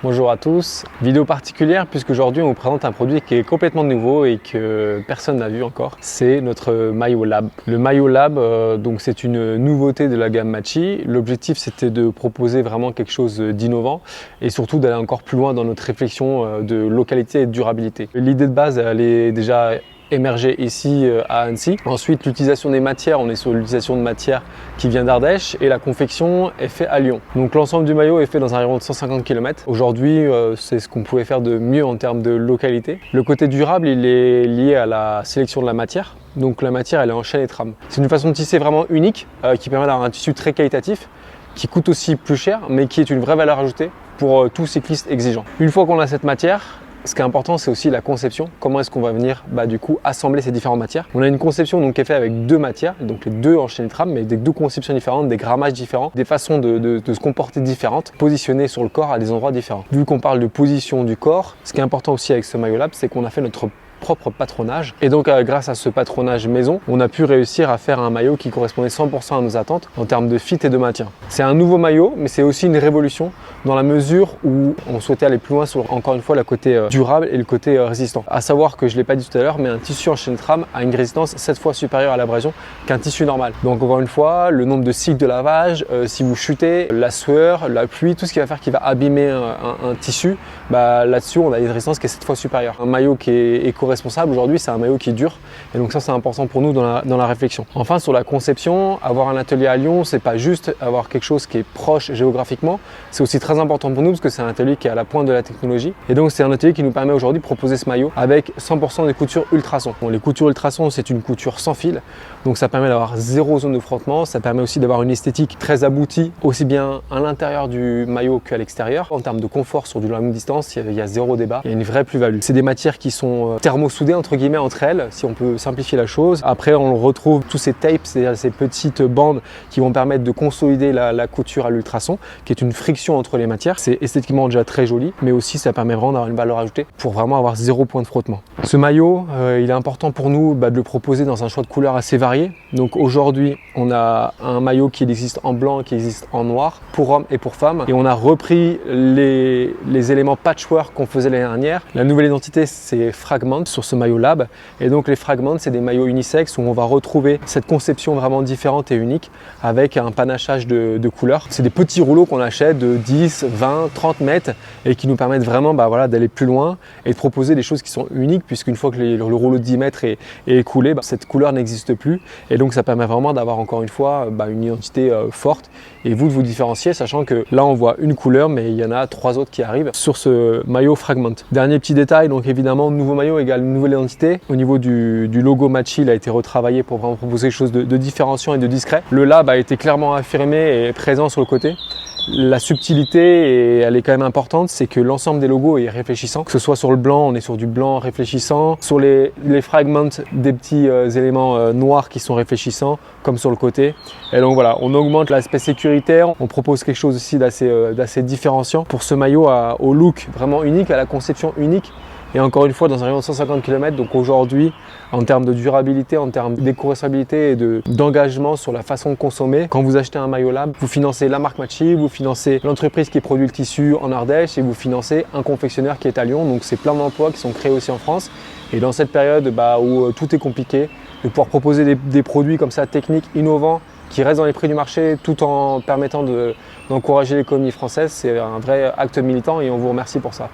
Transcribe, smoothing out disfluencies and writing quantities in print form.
Bonjour à tous, vidéo particulière puisqu'aujourd'hui on vous présente un produit qui est complètement nouveau et que personne n'a vu encore, c'est notre maillot lab. Le maillot lab, donc c'est une nouveauté de la gamme Machi. L'objectif c'était de proposer vraiment quelque chose d'innovant et surtout d'aller encore plus loin dans notre réflexion de localité et de durabilité. L'idée de base elle est déjà émergé ici à Annecy. Ensuite, l'utilisation des matières, on est sur l'utilisation de matières qui vient d'Ardèche et la confection est faite à Lyon. Donc l'ensemble du maillot est fait dans un rayon de 150 km. Aujourd'hui, c'est ce qu'on pouvait faire de mieux en termes de localité. Le côté durable, il est lié à la sélection de la matière. Donc la matière, elle est en chaîne et trame. C'est une façon de tisser vraiment unique qui permet d'avoir un tissu très qualitatif, qui coûte aussi plus cher, mais qui est une vraie valeur ajoutée pour tous cyclistes exigeants. Une fois qu'on a cette matière, ce qui est important, c'est aussi la conception. Comment est-ce qu'on va venir du coup assembler ces différentes matières. On a une conception donc, qui est faite avec deux matières, donc les deux en chaîne et trame, mais des deux conceptions différentes, des grammages différents, des façons de se comporter différentes, positionnées sur le corps à des endroits différents. Vu qu'on parle de position du corps, ce qui est important aussi avec ce maillot lab, c'est qu'on a fait notre propre patronage et donc grâce à ce patronage maison on a pu réussir à faire un maillot qui correspondait 100% à nos attentes en termes de fit et de maintien. C'est un nouveau maillot mais c'est aussi une révolution dans la mesure où on souhaitait aller plus loin sur encore une fois le côté durable et le côté résistant. À savoir que je ne l'ai pas dit tout à l'heure mais un tissu en chaîne trame a une résistance 7 fois supérieure à l'abrasion qu'un tissu normal. Donc encore une fois le nombre de cycles de lavage, si vous chutez, la sueur, la pluie, tout ce qui va faire qui va abîmer un tissu, là-dessus on a une résistance qui est 7 fois supérieure. Un maillot qui est éco-responsable aujourd'hui, c'est un maillot qui dure et donc ça c'est important pour nous dans la réflexion. Enfin sur la conception, avoir un atelier à Lyon, c'est pas juste avoir quelque chose qui est proche géographiquement, c'est aussi très important pour nous parce que c'est un atelier qui est à la pointe de la technologie et donc c'est un atelier qui nous permet aujourd'hui de proposer ce maillot avec 100% des coutures ultrasons. Bon, les coutures ultrasons c'est une couture sans fil, donc ça permet d'avoir zéro zone de frottement, ça permet aussi d'avoir une esthétique très aboutie aussi bien à l'intérieur du maillot qu'à l'extérieur. En termes de confort sur du longue distance, il y a zéro débat, il y a une vraie plus-value. C'est des matières qui sont thermosoudées entre guillemets entre elles, si on peut simplifier la chose. Après on retrouve tous ces tapes, c'est-à-dire ces petites bandes qui vont permettre de consolider la couture à l'ultrason, qui est une friction entre les matières. C'est esthétiquement déjà très joli, mais aussi ça permet vraiment d'avoir une valeur ajoutée pour vraiment avoir zéro point de frottement. Ce maillot, il est important pour nous de le proposer dans un choix de couleurs assez varié. Donc aujourd'hui, on a un maillot qui existe en blanc, qui existe en noir, pour hommes et pour femmes. Et on a repris les éléments patchwork qu'on faisait l'année dernière. La nouvelle identité, c'est Fragment sur ce maillot lab. Et donc les Fragments, c'est des maillots unisexes où on va retrouver cette conception vraiment différente et unique avec un panachage de couleurs. C'est des petits rouleaux qu'on achète de 10, 20, 30 mètres et qui nous permettent vraiment d'aller plus loin et de proposer des choses qui sont uniques puisqu'une fois que le rouleau de 10 mètres est écoulé, cette couleur n'existe plus et donc ça permet vraiment d'avoir encore une fois une identité forte et vous de vous différencier, sachant que là on voit une couleur mais il y en a 3 autres qui arrivent sur ce maillot Fragment. Dernier petit détail, donc évidemment nouveau maillot égale nouvelle identité. Au niveau du logo Machi, il a été retravaillé pour vraiment proposer quelque chose de différenciant et de discret. Le lab a été clairement affirmé et présent sur le côté. La subtilité, et elle est quand même importante, c'est que l'ensemble des logos est réfléchissant. Que ce soit sur le blanc, on est sur du blanc réfléchissant. Sur les fragments, des petits éléments noirs qui sont réfléchissants, comme sur le côté. Et donc voilà, on augmente l'aspect sécuritaire. On propose quelque chose aussi d'assez différenciant pour ce maillot au look vraiment unique, à la conception unique. Et encore une fois, dans un rayon de 150 km, donc aujourd'hui, en termes de durabilité, en termes d'éco-responsabilité et d'engagement sur la façon de consommer, quand vous achetez un maillot lab, vous financez la marque Machi, vous financez l'entreprise qui produit le tissu en Ardèche et vous financez un confectionneur qui est à Lyon. Donc c'est plein d'emplois qui sont créés aussi en France. Et dans cette période où tout est compliqué, de pouvoir proposer des produits comme ça, techniques, innovants, qui restent dans les prix du marché tout en permettant d'encourager l'économie française, c'est un vrai acte militant et on vous remercie pour ça.